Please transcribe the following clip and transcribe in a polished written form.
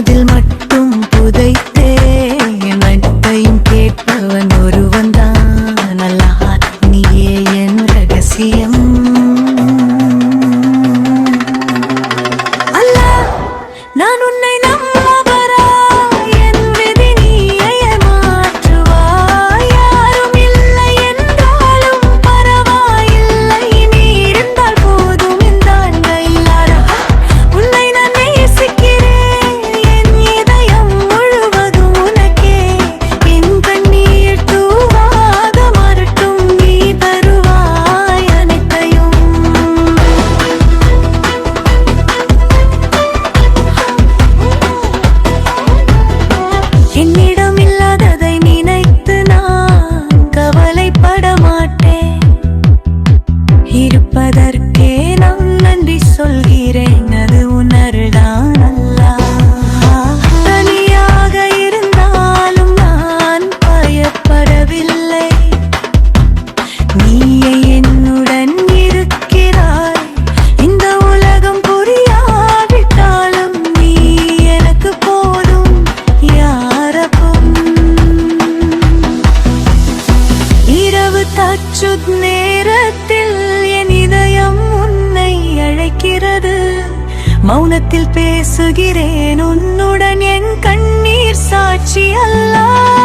மௌனத்தில் மட்டும் புதைத்தே நட்பையும் கேட்பவன் ஒருவன்தான் அல்லாஹ், நீயே என் ரகசியம். அல்லாஹ், நான் உன்னை நம்புவரா, என் விதி நீயே மாற்றுவாய். யாரும் இல்லை என்றாலும் பரவாயில்லை, நீ இருந்தால் போதும் இந்த அன்னையாரா. உன்னை நான் நேசிக்கிறேன், என் இதயம் முழுவதும் உனக்கே. என் கண்ணீர் தூவாக மாறட்டும், நீ தருவாய் அனைத்தையும். என்னிடம் இல்லாததை நினைத்து நான் கவலைப்பட மாட்டேன். இருப்பதற்கே நான் நன்றி சொல்கிறேன், அது உணர்தான் அல்லாஹ். தனியாக இருந்தாலும் நான் பயப்படவில்லை, நீயே என்னுடன் இருக்கிறாய். இந்த உலகம் புரியாவிட்டாலும் நீ எனக்கு போதும் யாரப்பும். இரவு தச்சுத் நேரத்தில் என் இதயம் உன்னை அழைக்கிறது. மௌனத்தில் பேசுகிறேன் உன்னுடன், என் கண்ணீர் சாட்சி அல்லாஹ்.